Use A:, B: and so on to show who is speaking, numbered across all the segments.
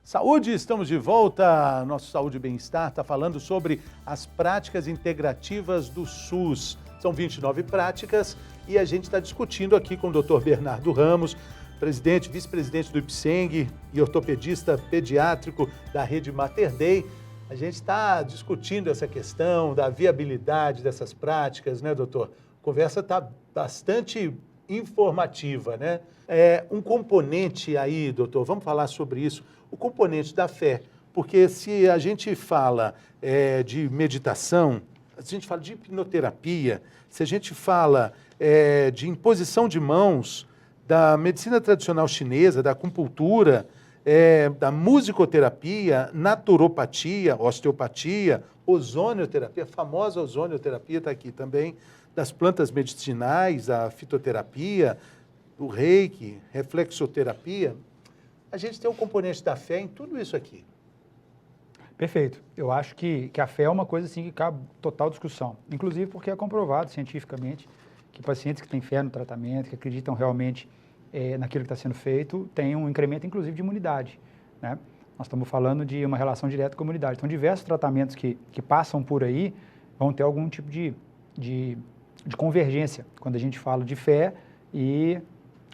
A: Saúde, estamos de volta. Nosso Saúde e Bem-Estar está falando sobre as práticas integrativas do SUS. São 29 práticas e a gente está discutindo aqui com o Dr. Bernardo Ramos, presidente, vice-presidente do IPSENG e ortopedista pediátrico da rede Mater Dei. A gente está discutindo essa questão da viabilidade dessas práticas, né, doutor? A conversa está bastante informativa, né? Um componente aí, doutor, vamos falar sobre isso, o componente da fé, porque se a gente fala de meditação, se a gente fala de hipnoterapia, se a gente fala de imposição de mãos, da medicina tradicional chinesa, da acupuntura, da musicoterapia, naturopatia, osteopatia, ozonioterapia, a famosa ozonioterapia está aqui também, das plantas medicinais, a fitoterapia, o reiki, reflexoterapia, a gente tem um componente da fé em tudo isso aqui.
B: Perfeito. Eu acho que a fé é uma coisa assim que cabe total discussão, inclusive porque é comprovado cientificamente que pacientes que têm fé no tratamento, que acreditam realmente naquilo que está sendo feito, têm um incremento inclusive de imunidade, né? Nós estamos falando de uma relação direta com a imunidade. Então, diversos tratamentos que passam por aí vão ter algum tipo de convergência quando a gente fala de fé e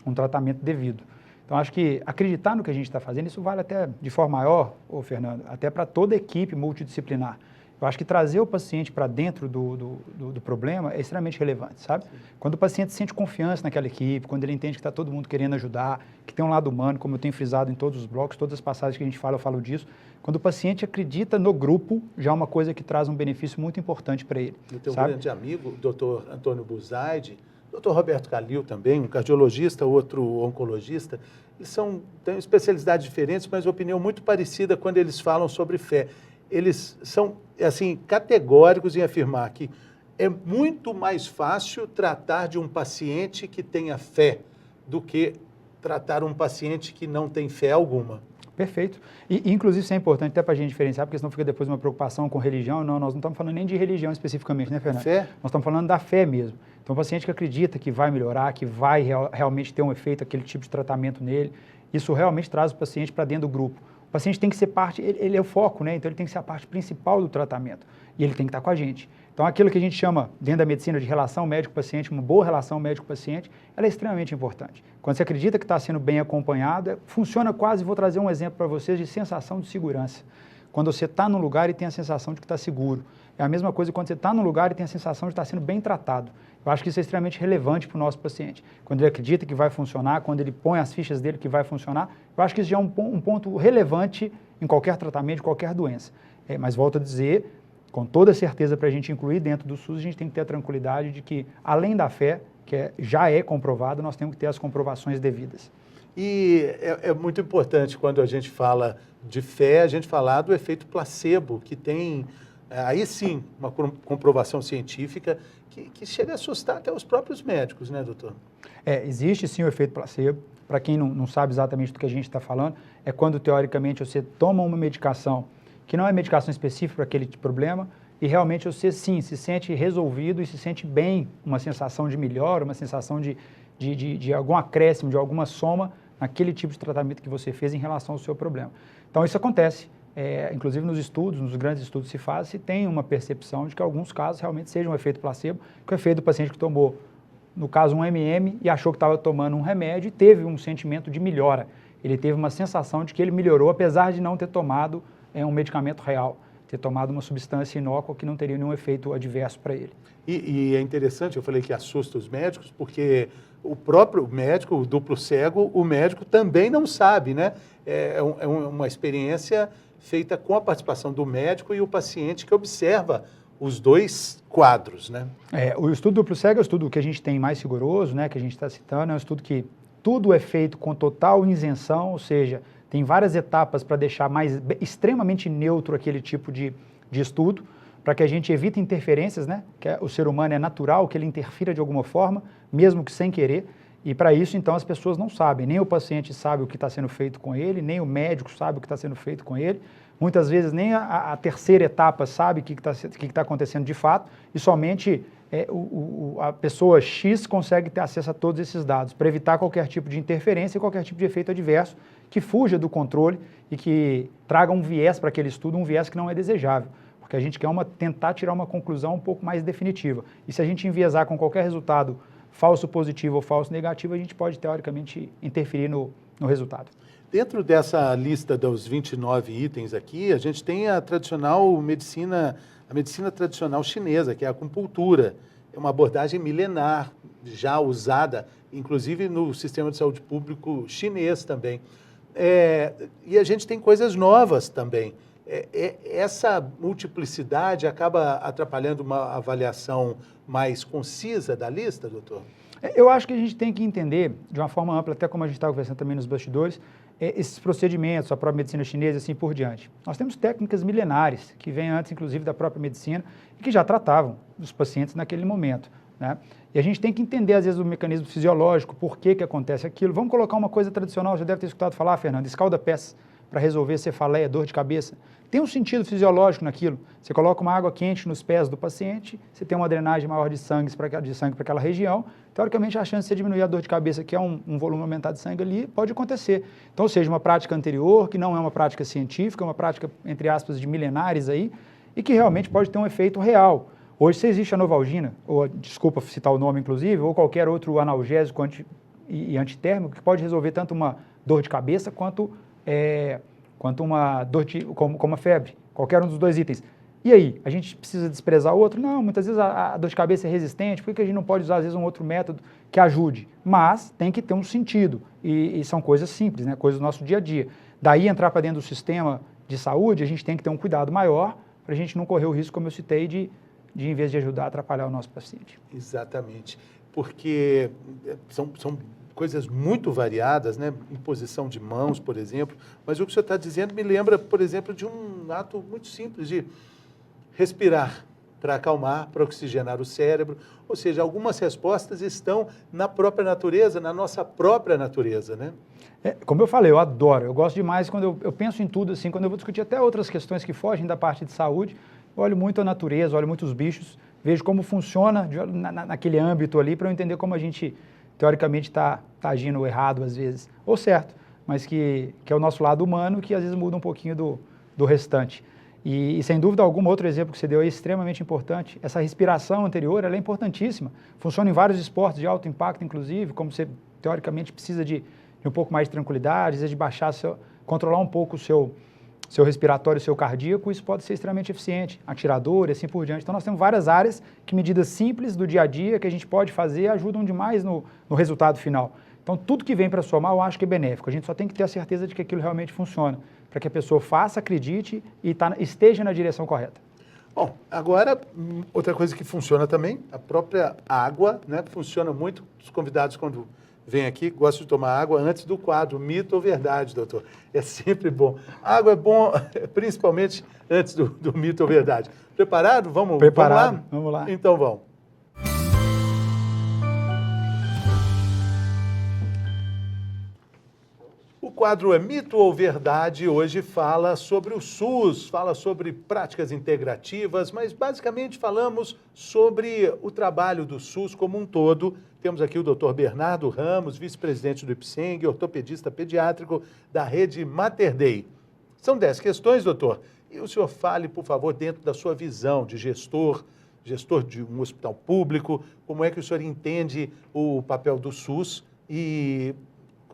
B: um tratamento devido. Então, acho que acreditar no que a gente está fazendo, isso vale até de forma maior, Fernando, até para toda a equipe multidisciplinar. Eu acho que trazer o paciente para dentro do problema é extremamente relevante, sabe? Sim. Quando o paciente sente confiança naquela equipe, quando ele entende que está todo mundo querendo ajudar, que tem um lado humano, como eu tenho frisado em todos os blocos, todas as passagens que a gente fala, eu falo disso. Quando o paciente acredita no grupo, já é uma coisa que traz um benefício muito importante para ele.
A: Eu tenho um grande amigo, o doutor Antônio Buzaide, doutor Roberto Calil também, um cardiologista, outro oncologista. Eles têm especialidades diferentes, mas opinião muito parecida quando eles falam sobre fé. Eles são, assim, categóricos em afirmar que é muito mais fácil tratar de um paciente que tenha fé do que tratar um paciente que não tem fé alguma.
B: Perfeito. E, inclusive, isso é importante até para a gente diferenciar, porque senão fica depois uma preocupação com religião. Não, nós não estamos falando nem de religião especificamente, né, Fernando?
A: Fé?
B: Nós estamos falando da fé mesmo. Então, o paciente que acredita que vai melhorar, que vai realmente ter um efeito, aquele tipo de tratamento nele, isso realmente traz o paciente para dentro do grupo. O paciente tem que ser parte, ele é o foco, né? Então ele tem que ser a parte principal do tratamento e ele tem que estar com a gente. Então aquilo que a gente chama dentro da medicina de relação médico-paciente, uma boa relação médico-paciente, ela é extremamente importante. Quando você acredita que está sendo bem acompanhado, funciona quase, vou trazer um exemplo para vocês, de sensação de segurança. Quando você está num lugar e tem a sensação de que está seguro. É a mesma coisa quando você está num lugar e tem a sensação de estar sendo bem tratado. Eu acho que isso é extremamente relevante para o nosso paciente. Quando ele acredita que vai funcionar, quando ele põe as fichas dele que vai funcionar, eu acho que isso já é um ponto relevante em qualquer tratamento, de qualquer doença. Mas volto a dizer, com toda certeza para a gente incluir dentro do SUS, a gente tem que ter a tranquilidade de que, além da fé, que já é comprovado, nós temos que ter as comprovações devidas.
A: E é muito importante quando a gente fala de fé, a gente falar do efeito placebo, que tem, aí sim, uma comprovação científica que chega a assustar até os próprios médicos, né, doutor?
B: Existe sim o efeito placebo. Para quem não sabe exatamente do que a gente está falando, é quando, teoricamente, você toma uma medicação que não é medicação específica para aquele problema e realmente você, sim, se sente resolvido e se sente bem, uma sensação de melhora, uma sensação de algum acréscimo, de alguma soma naquele tipo de tratamento que você fez em relação ao seu problema. Então, isso acontece. Inclusive nos estudos, nos grandes estudos se faz, se tem uma percepção de que alguns casos realmente seja um efeito placebo, que é o efeito do paciente que tomou, no caso, um MM e achou que estava tomando um remédio e teve um sentimento de melhora. Ele teve uma sensação de que ele melhorou, apesar de não ter tomado um medicamento real, ter tomado uma substância inócua que não teria nenhum efeito adverso para ele.
A: E é interessante, eu falei que assusta os médicos, porque o próprio médico, o duplo cego, o médico também não sabe, né? É uma experiência feita com a participação do médico e o paciente que observa os dois quadros, né?
B: O estudo duplo cego é o estudo que a gente tem mais rigoroso, né, que a gente está citando, é um estudo que tudo é feito com total isenção, ou seja, tem várias etapas para deixar extremamente neutro aquele tipo de estudo, para que a gente evite interferências, né, que o ser humano é natural, que ele interfira de alguma forma, mesmo que sem querer, e para isso, então, as pessoas não sabem, nem o paciente sabe o que está sendo feito com ele, nem o médico sabe o que está sendo feito com ele, muitas vezes nem a terceira etapa sabe o que está acontecendo de fato, e somente a pessoa X consegue ter acesso a todos esses dados para evitar qualquer tipo de interferência e qualquer tipo de efeito adverso que fuja do controle e que traga um viés para aquele estudo, um viés que não é desejável, porque a gente quer tentar tirar uma conclusão um pouco mais definitiva. E se a gente enviesar com qualquer resultado falso positivo ou falso negativo, a gente pode, teoricamente, interferir no resultado.
A: Dentro dessa lista dos 29 itens aqui, a gente tem a medicina tradicional chinesa, que é a acupuntura. É uma abordagem milenar, já usada, inclusive no sistema de saúde público chinês também. E a gente tem coisas novas também. Essa multiplicidade acaba atrapalhando uma avaliação mais concisa da lista, doutor?
B: Eu acho que a gente tem que entender, de uma forma ampla, até como a gente estava conversando também nos bastidores, esses procedimentos, a própria medicina chinesa e assim por diante. Nós temos técnicas milenares, que vêm antes, inclusive, da própria medicina, e que já tratavam dos pacientes naquele momento, né? E a gente tem que entender, às vezes, o mecanismo fisiológico, por que acontece aquilo. Vamos colocar uma coisa tradicional, já deve ter escutado falar, Fernando, escalda-pés para resolver cefaleia, dor de cabeça. Tem um sentido fisiológico naquilo. Você coloca uma água quente nos pés do paciente, você tem uma drenagem maior de sangue para aquela região, teoricamente a chance de você diminuir a dor de cabeça, que é um volume aumentado de sangue ali, pode acontecer. Então, ou seja, uma prática anterior, que não é uma prática científica, é uma prática, entre aspas, de milenares aí, e que realmente pode ter um efeito real. Hoje, se existe a Novalgina, ou, desculpa citar o nome inclusive, ou qualquer outro analgésico e antitérmico, que pode resolver tanto uma dor de cabeça quanto uma dor como a febre, qualquer um dos dois itens. E aí, a gente precisa desprezar o outro? Não, muitas vezes a dor de cabeça é resistente, por que a gente não pode usar, às vezes, um outro método que ajude? Mas tem que ter um sentido, e são coisas simples, né? Coisas do nosso dia a dia. Daí, entrar para dentro do sistema de saúde, a gente tem que ter um cuidado maior, para a gente não correr o risco, como eu citei, de em vez de ajudar, atrapalhar o nosso paciente.
A: Exatamente, porque são coisas muito variadas, né? Imposição de mãos, por exemplo, mas o que o senhor está dizendo me lembra, por exemplo, de um ato muito simples de respirar para acalmar, para oxigenar o cérebro, ou seja, algumas respostas estão na própria natureza, na nossa própria natureza, né?
B: Como eu falei, eu adoro, eu gosto demais quando eu penso em tudo, assim, quando eu vou discutir até outras questões que fogem da parte de saúde, eu olho muito a natureza, olho muito os bichos, vejo como funciona naquele âmbito ali, para eu entender como a gente, teoricamente, está agindo errado às vezes, ou certo, mas que é o nosso lado humano, que às vezes muda um pouquinho do restante. E sem dúvida alguma, outro exemplo que você deu é extremamente importante, essa respiração anterior, ela é importantíssima, funciona em vários esportes de alto impacto, inclusive, como você, teoricamente, precisa de um pouco mais de tranquilidade, às vezes de baixar, controlar um pouco o seu respiratório, o seu cardíaco, isso pode ser extremamente eficiente, atirador e assim por diante. Então, nós temos várias áreas que medidas simples do dia a dia que a gente pode fazer ajudam demais no resultado final. Então, tudo que vem para somar, eu acho que é benéfico. A gente só tem que ter a certeza de que aquilo realmente funciona, para que a pessoa faça, acredite e esteja na direção correta.
A: Bom, agora, outra coisa que funciona também, a própria água, né? Funciona muito. Os convidados, quando vêm aqui, gostam de tomar água antes do quadro, mito ou verdade, doutor? É sempre bom. Água é bom, principalmente antes do mito ou verdade. Preparado?
B: Preparado.
A: Vamos lá?
B: Vamos lá.
A: Então vamos. O quadro é Mito ou Verdade, hoje fala sobre o SUS, fala sobre práticas integrativas, mas basicamente falamos sobre o trabalho do SUS como um todo. Temos aqui o Dr. Bernardo Ramos, vice-presidente do IPSENG, ortopedista pediátrico da rede Mater Dei. São 10 questões, doutor, e o senhor fale, por favor, dentro da sua visão de gestor de um hospital público, como é que o senhor entende o papel do SUS e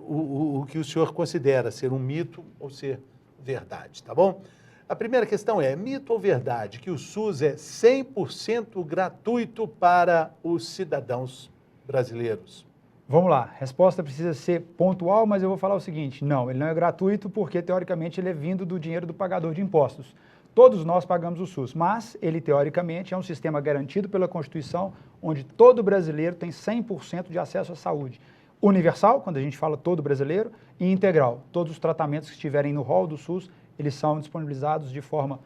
A: o que o senhor considera ser um mito ou ser verdade, tá bom? A primeira questão é, mito ou verdade que o SUS é 100% gratuito para os cidadãos brasileiros?
B: Vamos lá, a resposta precisa ser pontual, mas eu vou falar o seguinte, não, ele não é gratuito porque, teoricamente, ele é vindo do dinheiro do pagador de impostos. Todos nós pagamos o SUS, mas ele, teoricamente, é um sistema garantido pela Constituição, onde todo brasileiro tem 100% de acesso à saúde. Universal, quando a gente fala todo brasileiro, e integral. Todos os tratamentos que estiverem no rol do SUS, eles são disponibilizados de forma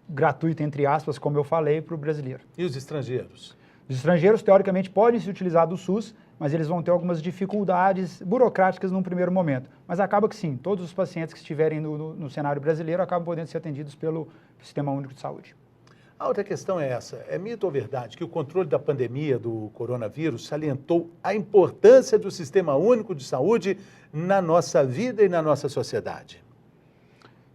B: gratuita, entre aspas, como eu falei, para o brasileiro.
A: E os estrangeiros?
B: Os estrangeiros, teoricamente, podem se utilizar do SUS, mas eles vão ter algumas dificuldades burocráticas num primeiro momento. Mas acaba que sim, todos os pacientes que estiverem no cenário brasileiro acabam podendo ser atendidos pelo Sistema Único de Saúde.
A: A outra questão é essa, é mito ou verdade que o controle da pandemia do coronavírus salientou a importância do Sistema Único de Saúde na nossa vida e na nossa sociedade?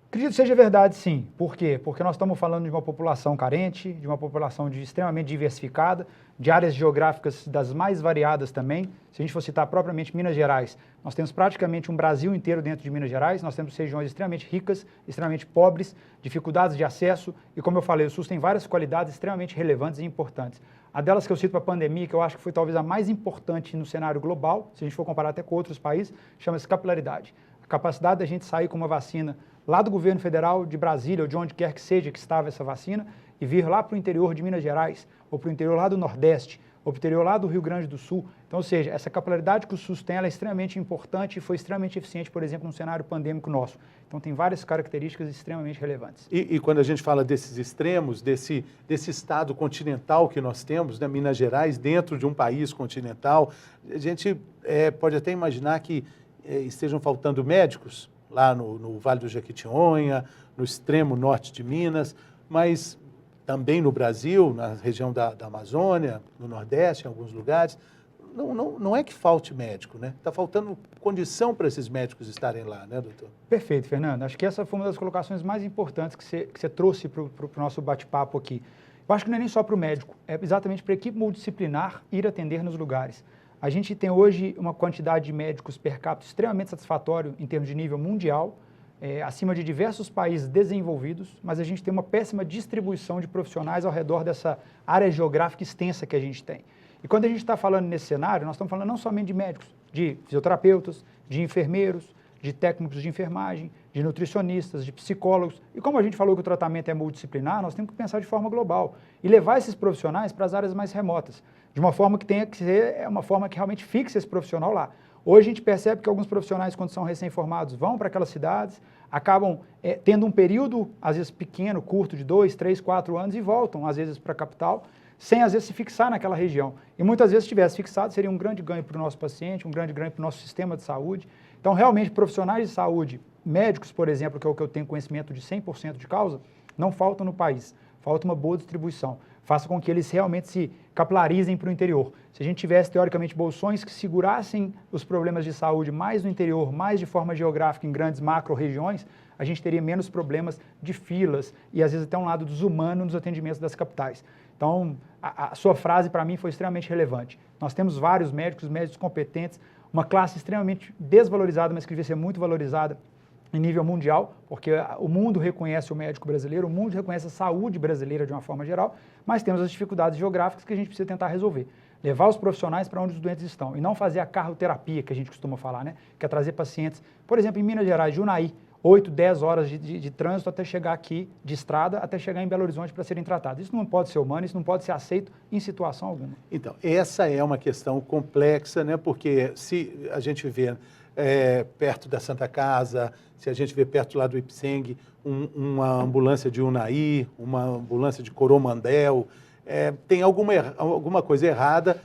B: Acredito que seja verdade, sim. Por quê? Porque nós estamos falando de uma população carente, de uma população extremamente diversificada, de áreas geográficas das mais variadas também. Se a gente for citar propriamente Minas Gerais, nós temos praticamente um Brasil inteiro dentro de Minas Gerais, nós temos regiões extremamente ricas, extremamente pobres, dificuldades de acesso e, como eu falei, o SUS tem várias qualidades extremamente relevantes e importantes. A delas que eu cito para a pandemia, que eu acho que foi talvez a mais importante no cenário global, se a gente for comparar até com outros países, chama-se capilaridade. A capacidade da gente sair com uma vacina lá do governo federal, de Brasília ou de onde quer que seja que estava essa vacina e vir lá para o interior de Minas Gerais, ou para o interior lá do Nordeste, ou para o interior lá do Rio Grande do Sul. Então, ou seja, essa capilaridade que o SUS tem, ela é extremamente importante e foi extremamente eficiente, por exemplo, no cenário pandêmico nosso. Então, tem várias características extremamente relevantes.
A: E quando a gente fala desses extremos, desse estado continental que nós temos, né, Minas Gerais, dentro de um país continental, a gente pode até imaginar que estejam faltando médicos, lá no Vale do Jequitinhonha, no extremo norte de Minas, mas também no Brasil, na região da Amazônia, no Nordeste, em alguns lugares. Não é que falte médico, né? Está faltando condição para esses médicos estarem lá, né, doutor?
B: Perfeito, Fernando. Acho que essa foi uma das colocações mais importantes que você trouxe para o nosso bate-papo aqui. Eu acho que não é nem só para o médico, é exatamente para a equipe multidisciplinar ir atender nos lugares. A gente tem hoje uma quantidade de médicos per capita extremamente satisfatório em termos de nível mundial, acima de diversos países desenvolvidos, mas a gente tem uma péssima distribuição de profissionais ao redor dessa área geográfica extensa que a gente tem. E quando a gente está falando nesse cenário, nós estamos falando não somente de médicos, de fisioterapeutas, de enfermeiros, de técnicos de enfermagem, de nutricionistas, de psicólogos. E como a gente falou que o tratamento é multidisciplinar, nós temos que pensar de forma global e levar esses profissionais para as áreas mais remotas, de uma forma que tenha que ser uma forma que realmente fixe esse profissional lá. Hoje a gente percebe que alguns profissionais, quando são recém-formados, vão para aquelas cidades, acabam tendo um período, às vezes pequeno, curto, de 2, 3, 4 anos e voltam, às vezes, para a capital, sem, às vezes, se fixar naquela região. E muitas vezes, se tivesse fixado, seria um grande ganho para o nosso paciente, um grande ganho para o nosso sistema de saúde. Então, realmente, profissionais de saúde, médicos, por exemplo, que é o que eu tenho conhecimento de 100% de causa, não faltam no país. Falta uma boa distribuição. Faça com que eles realmente se capilarizem para o interior. Se a gente tivesse, teoricamente, bolsões que segurassem os problemas de saúde mais no interior, mais de forma geográfica, em grandes macro-regiões, a gente teria menos problemas de filas e, às vezes, até um lado desumano nos atendimentos das capitais. Então, a sua frase, para mim, foi extremamente relevante. Nós temos vários médicos competentes, uma classe extremamente desvalorizada, mas que devia ser muito valorizada em nível mundial, porque o mundo reconhece o médico brasileiro, o mundo reconhece a saúde brasileira de uma forma geral, mas temos as dificuldades geográficas que a gente precisa tentar resolver. Levar os profissionais para onde os doentes estão e não fazer a carroterapia, que a gente costuma falar, né? Que é trazer pacientes, por exemplo, em Minas Gerais, Junaí, 8, 10 horas de trânsito até chegar aqui, de estrada, até chegar em Belo Horizonte para serem tratados. Isso não pode ser humano, isso não pode ser aceito em situação alguma.
A: Então, essa é uma questão complexa, né? Porque se a gente vê perto da Santa Casa, se a gente vê perto lá do Ipseng, uma ambulância de Unai, uma ambulância de Coromandel, tem alguma coisa errada,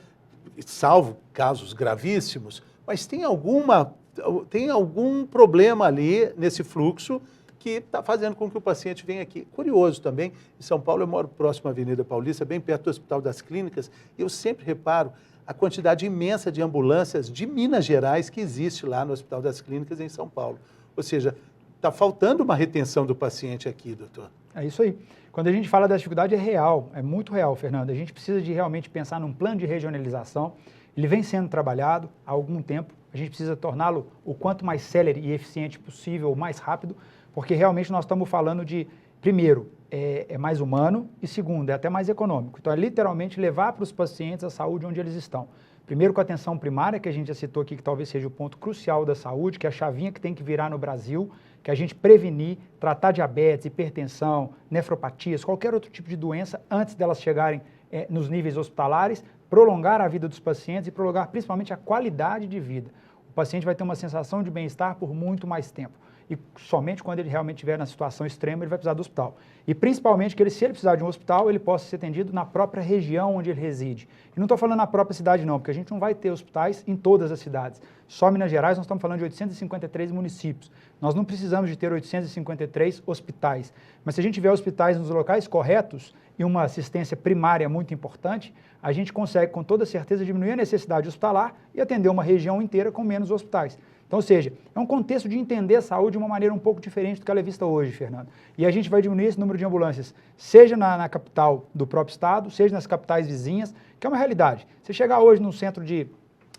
A: salvo casos gravíssimos, mas tem algum problema ali nesse fluxo que está fazendo com que o paciente venha aqui. Curioso também, em São Paulo, eu moro próximo à Avenida Paulista, bem perto do Hospital das Clínicas, e eu sempre reparo a quantidade imensa de ambulâncias de Minas Gerais que existe lá no Hospital das Clínicas em São Paulo. Ou seja, está faltando uma retenção do paciente aqui, doutor.
B: É isso aí. Quando a gente fala da dificuldade, é real, é muito real, Fernando. A gente precisa de realmente pensar num plano de regionalização. Ele vem sendo trabalhado há algum tempo. A gente precisa torná-lo o quanto mais célere e eficiente possível, o mais rápido, porque realmente nós estamos falando de, primeiro, é mais humano e, segundo, é até mais econômico. Então, é literalmente levar para os pacientes a saúde onde eles estão. Primeiro com a atenção primária, que a gente já citou aqui, que talvez seja o ponto crucial da saúde, que é a chavinha que tem que virar no Brasil, que é a gente prevenir, tratar diabetes, hipertensão, nefropatias, qualquer outro tipo de doença antes delas chegarem nos níveis hospitalares, prolongar a vida dos pacientes e prolongar principalmente a qualidade de vida. O paciente vai ter uma sensação de bem-estar por muito mais tempo. e somente quando ele realmente estiver na situação extrema ele vai precisar do hospital. E principalmente que se ele precisar de um hospital, ele possa ser atendido na própria região onde ele reside. E não estou falando na própria cidade não, porque a gente não vai ter hospitais em todas as cidades. Só Minas Gerais nós estamos falando de 853 municípios. Nós não precisamos de ter 853 hospitais. Mas se a gente tiver hospitais nos locais corretos e uma assistência primária muito importante, a gente consegue com toda certeza diminuir a necessidade hospitalar e atender uma região inteira com menos hospitais. Então, ou seja, é um contexto de entender a saúde de uma maneira um pouco diferente do que ela é vista hoje, Fernando. E a gente vai diminuir esse número de ambulâncias, seja na capital do próprio estado, seja nas capitais vizinhas, que é uma realidade. Você chegar hoje num centro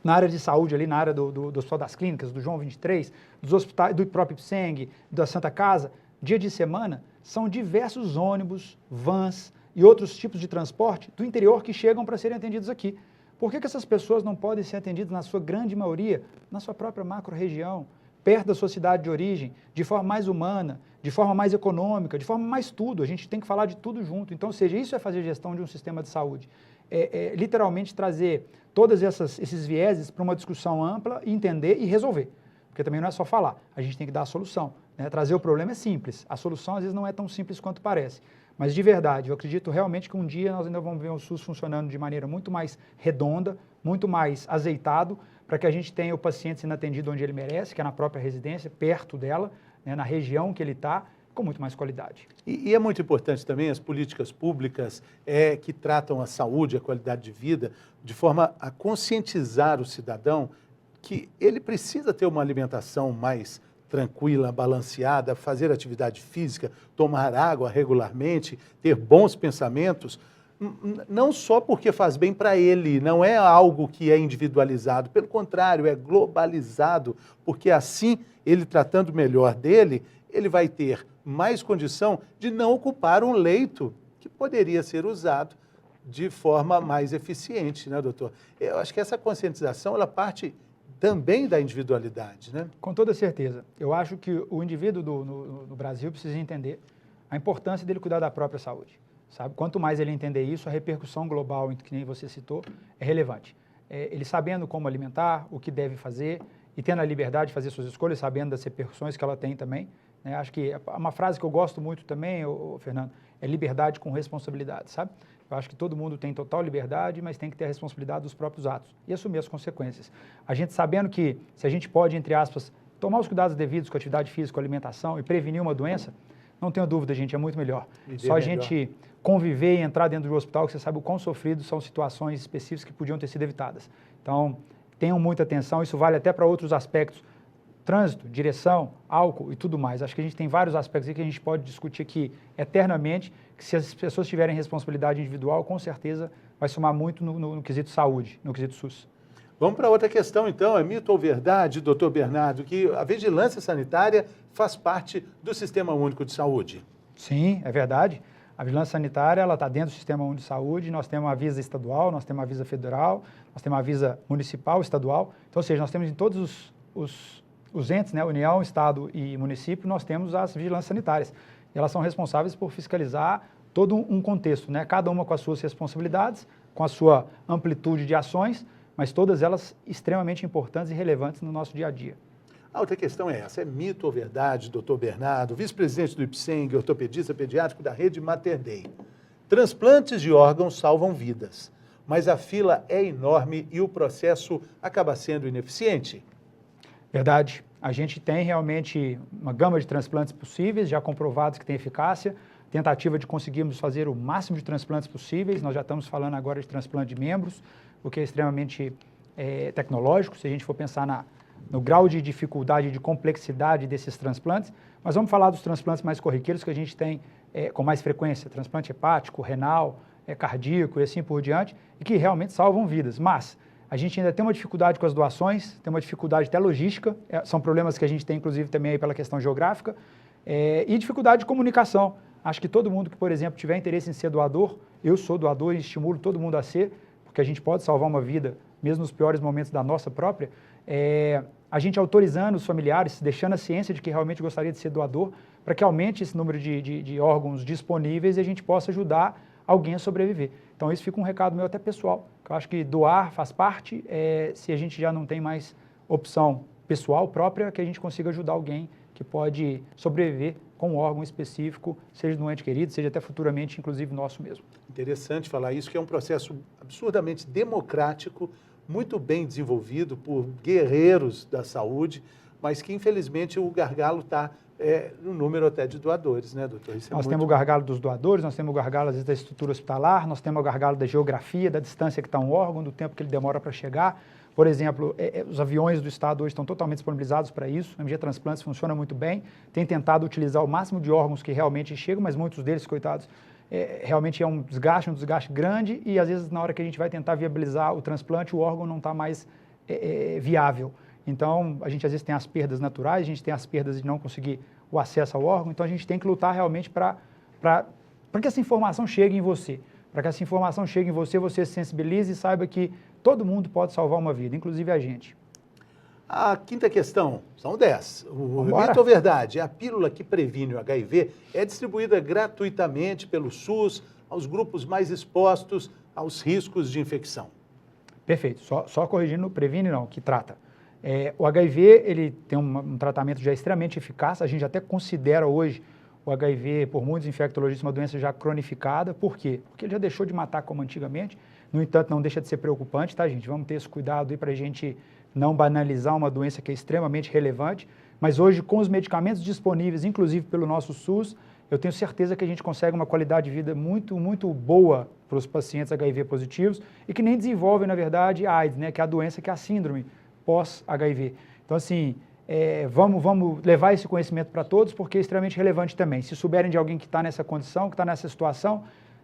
B: na área de saúde, ali na área do Hospital das Clínicas, do João 23, dos hospitais, do próprio Ipseng, da Santa Casa, dia de semana, são diversos ônibus, vans e outros tipos de transporte do interior que chegam para serem atendidos aqui. Por que essas pessoas não podem ser atendidas, na sua grande maioria, na sua própria macro-região, perto da sua cidade de origem, de forma mais humana, de forma mais econômica, de forma mais tudo? A gente tem que falar de tudo junto. Então, ou seja, isso é fazer gestão de um sistema de saúde. Literalmente trazer todos esses vieses para uma discussão ampla, entender e resolver. Porque também não é só falar, a gente tem que dar a solução. Né? Trazer o problema é simples, a solução às vezes não é tão simples quanto parece. Mas de verdade, eu acredito realmente que um dia nós ainda vamos ver o SUS funcionando de maneira muito mais redonda, muito mais azeitado, para que a gente tenha o paciente sendo atendido onde ele merece, que é na própria residência, perto dela, né, na região que ele está, com muito mais qualidade.
A: E é muito importante também as políticas públicas que tratam a saúde, a qualidade de vida, de forma a conscientizar o cidadão que ele precisa ter uma alimentação mais tranquila, balanceada, fazer atividade física, tomar água regularmente, ter bons pensamentos, não só porque faz bem para ele, não é algo que é individualizado, pelo contrário, é globalizado, porque assim, ele tratando melhor dele, ele vai ter mais condição de não ocupar um leito que poderia ser usado de forma mais eficiente, né, doutor? Eu acho que essa conscientização, ela parte também da individualidade, né? Com
B: toda certeza. Eu acho que o indivíduo no Brasil precisa entender a importância dele cuidar da própria saúde, sabe? Quanto mais ele entender isso, a repercussão global, que nem você citou, é relevante. Ele sabendo como alimentar, o que deve fazer e tendo a liberdade de fazer suas escolhas, sabendo das repercussões que ela tem também, né? Acho que uma frase que eu gosto muito também, Fernando, é liberdade com responsabilidade, sabe? Eu acho que todo mundo tem total liberdade, mas tem que ter a responsabilidade dos próprios atos e assumir as consequências. A gente sabendo que se a gente pode, entre aspas, tomar os cuidados devidos com a atividade física, com a alimentação e prevenir uma doença, não tenho dúvida, gente, é muito melhor. Só a gente conviver e entrar dentro do hospital, que você sabe o quão sofridos são situações específicas que podiam ter sido evitadas. Então, tenham muita atenção, isso vale até para outros aspectos, trânsito, direção, álcool e tudo mais. Acho que a gente tem vários aspectos aí que a gente pode discutir aqui eternamente, que se as pessoas tiverem responsabilidade individual, com certeza vai somar muito no quesito saúde, no quesito SUS.
A: Vamos para outra questão, então. É mito ou verdade, doutor Bernardo, que a vigilância sanitária faz parte do Sistema Único de Saúde?
B: Sim, é verdade. A vigilância sanitária ela está dentro do Sistema Único de Saúde, nós temos uma visa estadual, nós temos uma visa federal, nós temos uma visa municipal, estadual. Então, ou seja, nós temos em todos os entes, né, União, Estado e município, nós temos as vigilâncias sanitárias. E elas são responsáveis por fiscalizar todo um contexto, né? Cada uma com as suas responsabilidades, com a sua amplitude de ações, mas todas elas extremamente importantes e relevantes no nosso dia a dia.
A: A outra questão é essa, é mito ou verdade, doutor Bernardo, vice-presidente do Ipseng, ortopedista pediátrico da rede Mater Dei. Transplantes de órgãos salvam vidas, mas a fila é enorme e o processo acaba sendo ineficiente.
B: Verdade. A gente tem realmente uma gama de transplantes possíveis, já comprovados que tem eficácia, tentativa de conseguirmos fazer o máximo de transplantes possíveis. Nós já estamos falando agora de transplante de membros, o que é extremamente tecnológico, se a gente for pensar no grau de dificuldade e de complexidade desses transplantes. Mas vamos falar dos transplantes mais corriqueiros que a gente tem com mais frequência, transplante hepático, renal, cardíaco e assim por diante, e que realmente salvam vidas. Mas a gente ainda tem uma dificuldade com as doações, tem uma dificuldade até logística, são problemas que a gente tem, inclusive, também aí pela questão geográfica, e dificuldade de comunicação. Acho que todo mundo que, por exemplo, tiver interesse em ser doador, eu sou doador e estimulo todo mundo a ser, porque a gente pode salvar uma vida, mesmo nos piores momentos da nossa própria, a gente autorizando os familiares, deixando a ciência de que realmente gostaria de ser doador, para que aumente esse número de órgãos disponíveis e a gente possa ajudar alguém a sobreviver. Então, isso fica um recado meu até pessoal, que eu acho que doar faz parte, se a gente já não tem mais opção pessoal própria, que a gente consiga ajudar alguém que pode sobreviver com um órgão específico, seja do ente querido, seja até futuramente, inclusive, nosso mesmo.
A: Interessante falar isso, que é um processo absurdamente democrático, muito bem desenvolvido por guerreiros da saúde, mas que, infelizmente, o gargalo está no número até de doadores, né, doutor? Isso
B: nós temos o gargalo dos doadores, nós temos o gargalo, às vezes, da estrutura hospitalar, nós temos o gargalo da geografia, da distância que está um órgão, do tempo que ele demora para chegar. Por exemplo, os aviões do Estado hoje estão totalmente disponibilizados para isso, a MG Transplantes funciona muito bem, tem tentado utilizar o máximo de órgãos que realmente chegam, mas muitos deles, coitados, realmente é um desgaste grande e, às vezes, na hora que a gente vai tentar viabilizar o transplante, o órgão não está mais viável. Então, a gente às vezes tem as perdas naturais, a gente tem as perdas de não conseguir o acesso ao órgão, então a gente tem que lutar realmente para que essa informação chegue em você. Para que essa informação chegue em você, você se sensibilize e saiba que todo mundo pode salvar uma vida, inclusive a gente.
A: A quinta questão, são 10. O mito ou verdade, a pílula que previne o HIV é distribuída gratuitamente pelo SUS aos grupos mais expostos aos riscos de infecção.
B: Perfeito, só corrigindo, previne não, que trata. O HIV, ele tem um tratamento já extremamente eficaz, a gente até considera hoje o HIV, por muitos infectologistas, uma doença já cronificada. Por quê? Porque ele já deixou de matar como antigamente, no entanto, não deixa de ser preocupante, tá, gente? Vamos ter esse cuidado aí para a gente não banalizar uma doença que é extremamente relevante, mas hoje, com os medicamentos disponíveis, inclusive pelo nosso SUS, eu tenho certeza que a gente consegue uma qualidade de vida muito, muito boa para os pacientes HIV positivos e que nem desenvolvem, na verdade, a AIDS, né? Que é a doença, que é a síndrome pós-HIV. Então, assim, vamos levar esse conhecimento para todos, porque é extremamente relevante também. Se souberem de alguém que está nessa condição, que está nessa situação,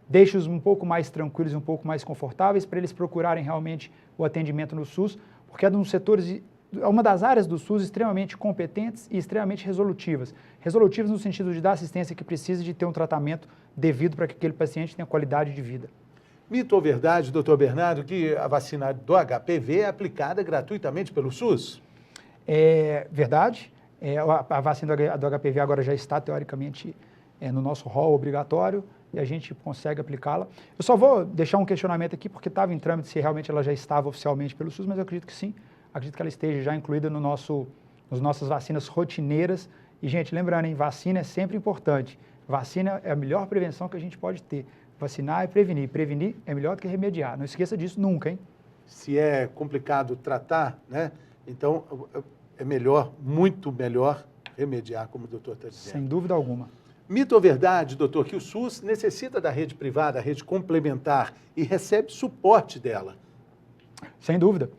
B: deixe-os um pouco mais tranquilos, um pouco mais confortáveis, para eles procurarem realmente o atendimento no SUS, porque é uma das áreas do SUS extremamente competentes e extremamente resolutivas. Resolutivas no sentido de dar assistência que precisa, de ter um tratamento devido para que aquele paciente tenha qualidade de vida.
A: Mito ou verdade, doutor Bernardo, que a vacina do HPV é aplicada gratuitamente pelo SUS?
B: É verdade. A vacina do HPV agora já está, teoricamente, no nosso rol obrigatório e a gente consegue aplicá-la. Eu só vou deixar um questionamento aqui, porque estava em trâmite se realmente ela já estava oficialmente pelo SUS, mas eu acredito que sim. Acredito que ela esteja já incluída nas nossas vacinas rotineiras. E, gente, lembrando, hein, vacina é sempre importante. Vacina é a melhor prevenção que a gente pode ter. Vacinar é prevenir. Prevenir é melhor do que remediar. Não esqueça disso nunca, hein?
A: Se é complicado tratar, né? Então é melhor, muito melhor, remediar, como o doutor está dizendo.
B: Sem dúvida alguma.
A: Mito ou verdade, doutor, que o SUS necessita da rede privada, a rede complementar, e recebe suporte dela?
B: Sem dúvida.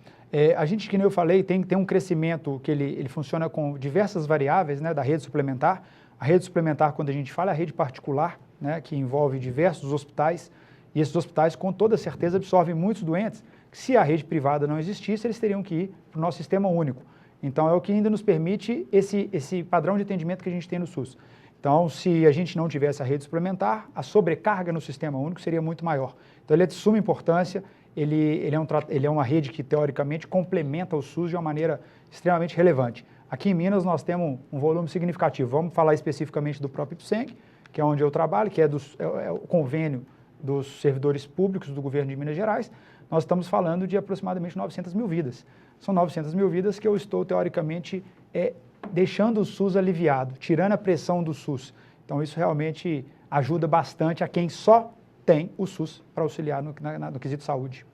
B: A gente, que nem eu falei, tem um crescimento que ele funciona com diversas variáveis, né, da rede suplementar. A rede suplementar, quando a gente fala, é a rede particular, né, que envolve diversos hospitais, e esses hospitais, com toda certeza, absorvem muitos doentes, que se a rede privada não existisse, eles teriam que ir para o nosso sistema único. Então, é o que ainda nos permite esse padrão de atendimento que a gente tem no SUS. Então, se a gente não tivesse a rede suplementar, a sobrecarga no sistema único seria muito maior. Então, ele é de suma importância, ele é uma rede que, teoricamente, complementa o SUS de uma maneira extremamente relevante. Aqui em Minas, nós temos um volume significativo. Vamos falar especificamente do próprio IPSENG, que é onde eu trabalho, que é o convênio dos servidores públicos do governo de Minas Gerais. Nós estamos falando de aproximadamente 900 mil vidas. São 900 mil vidas que eu estou, teoricamente, deixando o SUS aliviado, tirando a pressão do SUS. Então, isso realmente ajuda bastante a quem só tem o SUS para auxiliar no quesito saúde.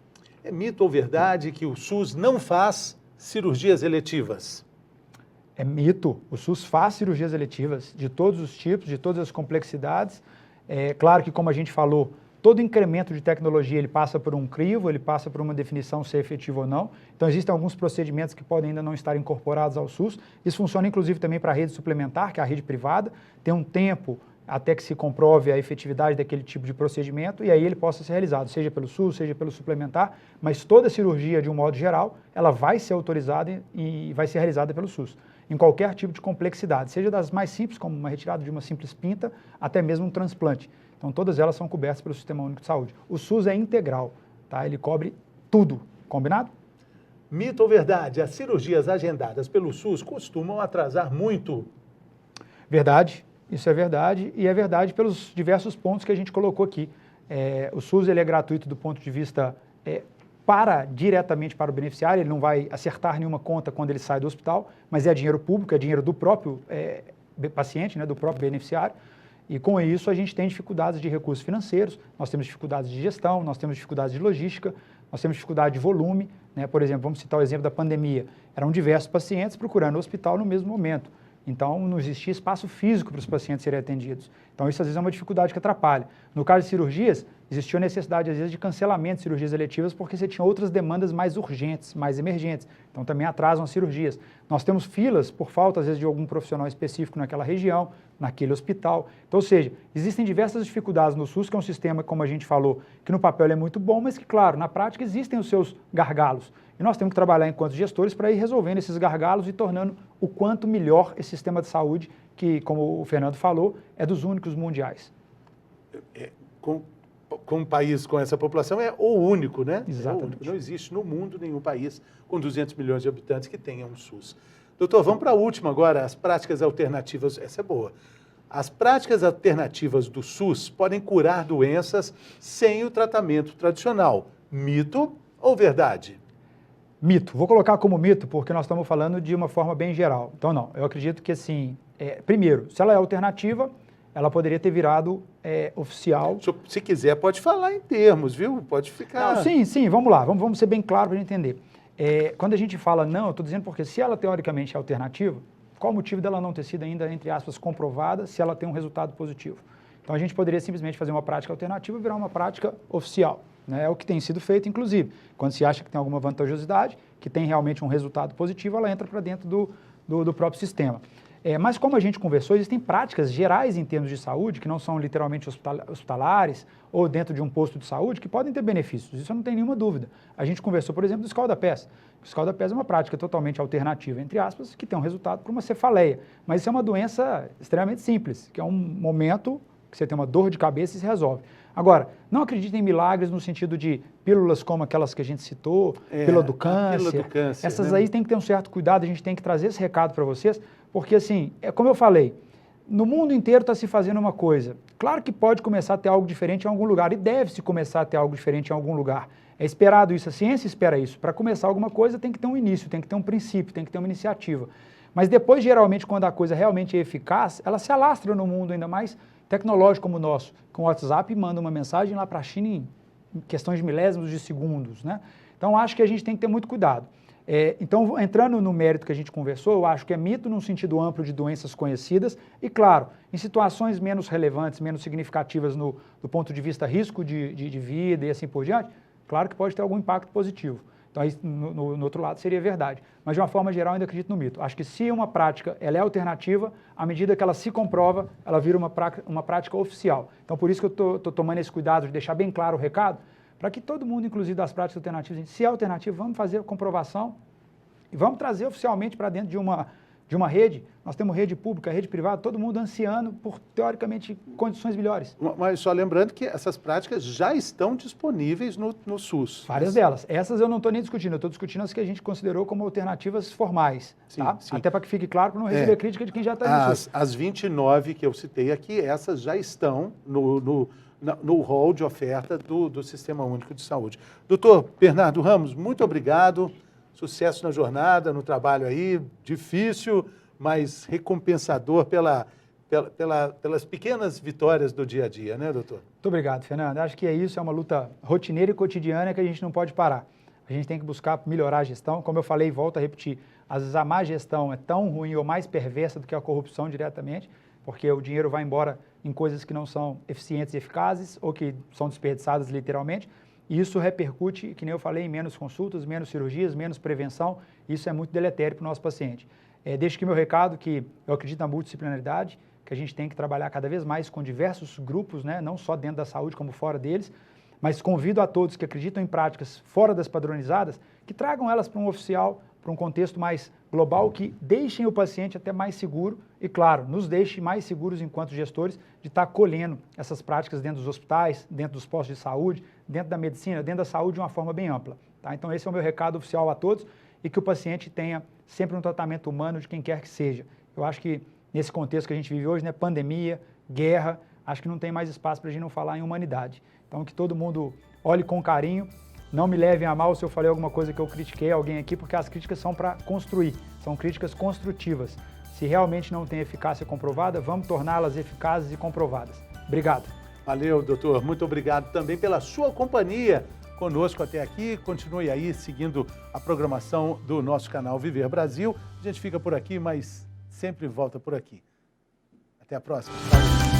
A: É mito ou verdade que o SUS não faz cirurgias eletivas?
B: É mito. O SUS faz cirurgias eletivas de todos os tipos, de todas as complexidades. É claro que, como a gente falou, todo incremento de tecnologia ele passa por um crivo, ele passa por uma definição se é efetivo ou não. Então, existem alguns procedimentos que podem ainda não estar incorporados ao SUS. Isso funciona, inclusive, também para a rede suplementar, que é a rede privada. Tem um tempo até que se comprove a efetividade daquele tipo de procedimento e aí ele possa ser realizado, seja pelo SUS, seja pelo suplementar, mas toda cirurgia, de um modo geral, ela vai ser autorizada e vai ser realizada pelo SUS, em qualquer tipo de complexidade, seja das mais simples, como uma retirada de uma simples pinta, até mesmo um transplante. Então, todas elas são cobertas pelo Sistema Único de Saúde. O SUS é integral, tá? Ele cobre tudo. Combinado?
A: Mito ou verdade? As cirurgias agendadas pelo SUS costumam atrasar muito?
B: Verdade. Isso é verdade, e é verdade pelos diversos pontos que a gente colocou aqui. O SUS ele é gratuito do ponto de vista diretamente para o beneficiário, ele não vai acertar nenhuma conta quando ele sai do hospital, mas é dinheiro público, é dinheiro do próprio paciente, né, do próprio beneficiário, e com isso a gente tem dificuldades de recursos financeiros, nós temos dificuldades de gestão, nós temos dificuldades de logística, nós temos dificuldade de volume, né? Por exemplo, vamos citar o exemplo da pandemia, eram diversos pacientes procurando o hospital no mesmo momento, então não existia espaço físico para os pacientes serem atendidos, então isso às vezes é uma dificuldade que atrapalha. No caso de cirurgias, existiu necessidade às vezes de cancelamento de cirurgias eletivas porque você tinha outras demandas mais urgentes, mais emergentes, então também atrasam as cirurgias. Nós temos filas por falta às vezes de algum profissional específico naquela região, naquele hospital, então ou seja, existem diversas dificuldades no SUS, que é um sistema, como a gente falou, que no papel é muito bom, mas que claro, na prática existem os seus gargalos, e nós temos que trabalhar enquanto gestores para ir resolvendo esses gargalos e tornando o quanto melhor esse sistema de saúde, que como o Fernando falou, é dos únicos mundiais.
A: Com um país com essa população é o único, né?
B: Exatamente.
A: É o único. Não existe no mundo nenhum país com 200 milhões de habitantes que tenha um SUS. Doutor, vamos para a última agora, as práticas alternativas. Essa é boa. As práticas alternativas do SUS podem curar doenças sem o tratamento tradicional. Mito ou verdade?
B: Mito. Vou colocar como mito porque nós estamos falando de uma forma bem geral. Então, não. Eu acredito que, assim, primeiro, se ela é alternativa, ela poderia ter virado oficial.
A: Se quiser, pode falar em termos, viu? Pode ficar...
B: Não, sim, vamos lá. Vamos ser bem claro para a gente entender. Quando a gente fala não, eu estou dizendo porque se ela teoricamente é alternativa, qual o motivo dela não ter sido ainda, entre aspas, comprovada se ela tem um resultado positivo? Então, a gente poderia simplesmente fazer uma prática alternativa e virar uma prática oficial. Né? É o que tem sido feito, inclusive. Quando se acha que tem alguma vantajosidade, que tem realmente um resultado positivo, ela entra para dentro do próprio sistema. Mas como a gente conversou, existem práticas gerais em termos de saúde, que não são literalmente hospitalares ou dentro de um posto de saúde, que podem ter benefícios, isso eu não tenho nenhuma dúvida. A gente conversou, por exemplo, do escalda-pés. O escalda-pés é uma prática totalmente alternativa, entre aspas, que tem um resultado para uma cefaleia. Mas isso é uma doença extremamente simples, que é um momento que você tem uma dor de cabeça e se resolve. Agora, não acreditem em milagres no sentido de pílulas como aquelas que a gente citou, pílula do câncer.
A: Pílula do câncer,
B: essas
A: né?
B: aí tem que ter um certo cuidado, a gente tem que trazer esse recado para vocês, porque assim, como eu falei, no mundo inteiro está se fazendo uma coisa. Claro que pode começar a ter algo diferente em algum lugar, e deve-se começar a ter algo diferente em algum lugar. É esperado isso, a ciência espera isso. Para começar alguma coisa tem que ter um início, tem que ter um princípio, tem que ter uma iniciativa. Mas depois, geralmente, quando a coisa realmente é eficaz, ela se alastra no mundo ainda mais tecnológico como o nosso, com o WhatsApp, manda uma mensagem lá para a China em questões de milésimos de segundos, né? Então, acho que a gente tem que ter muito cuidado. Então, entrando no mérito que a gente conversou, eu acho que é mito num sentido amplo de doenças conhecidas e, claro, em situações menos relevantes, menos significativas do ponto de vista risco de vida e assim por diante, claro que pode ter algum impacto positivo. Então, aí, no outro lado, seria verdade. Mas, de uma forma geral, ainda acredito no mito. Acho que se uma prática ela é alternativa, à medida que ela se comprova, ela vira uma prática oficial. Então, por isso que eu estou tomando esse cuidado de deixar bem claro o recado, para que todo mundo, inclusive das práticas alternativas, se é alternativo, vamos fazer a comprovação e vamos trazer oficialmente para dentro de uma rede. Nós temos rede pública, rede privada, todo mundo ansiando por, teoricamente, condições melhores.
A: Mas só lembrando que essas práticas já estão disponíveis no SUS.
B: Várias delas. Essas eu não estou nem discutindo, eu estou discutindo as que a gente considerou como alternativas formais.
A: Sim,
B: tá?
A: sim.
B: Até para que fique claro, para não receber crítica de quem já está no SUS.
A: As 29 que eu citei aqui, essas já estão no hall de oferta do Sistema Único de Saúde. Doutor Bernardo Ramos, muito obrigado. Sucesso na jornada, no trabalho aí, difícil, mas recompensador pelas pequenas vitórias do dia a dia, né, doutor?
B: Muito obrigado, Fernando. Acho que é isso, é uma luta rotineira e cotidiana que a gente não pode parar. A gente tem que buscar melhorar a gestão. Como eu falei, volto a repetir, às vezes a má gestão é tão ruim ou mais perversa do que a corrupção diretamente, porque o dinheiro vai embora em coisas que não são eficientes e eficazes ou que são desperdiçadas literalmente. E isso repercute, que nem eu falei, em menos consultas, menos cirurgias, menos prevenção. Isso é muito deletério para o nosso paciente. Deixo aqui meu recado que eu acredito na multidisciplinaridade, que a gente tem que trabalhar cada vez mais com diversos grupos, né? Não só dentro da saúde como fora deles, mas convido a todos que acreditam em práticas fora das padronizadas, que tragam elas para um oficial, para um contexto mais global, que deixem o paciente até mais seguro e, claro, nos deixe mais seguros enquanto gestores de estar colhendo essas práticas dentro dos hospitais, dentro dos postos de saúde, dentro da medicina, dentro da saúde de uma forma bem ampla. Tá? Então esse é o meu recado oficial a todos e que o paciente tenha sempre um tratamento humano de quem quer que seja. Eu acho que nesse contexto que a gente vive hoje, né, pandemia, guerra, acho que não tem mais espaço para a gente não falar em humanidade. Então que todo mundo olhe com carinho Não me levem a mal se eu falei alguma coisa que eu critiquei alguém aqui, porque as críticas são para construir, são críticas construtivas. Se realmente não tem eficácia comprovada, vamos torná-las eficazes e comprovadas. Obrigado.
A: Valeu, doutor. Muito obrigado também pela sua companhia conosco até aqui. Continue aí seguindo a programação do nosso canal Viver Brasil. A gente fica por aqui, mas sempre volta por aqui. Até a próxima. Tchau.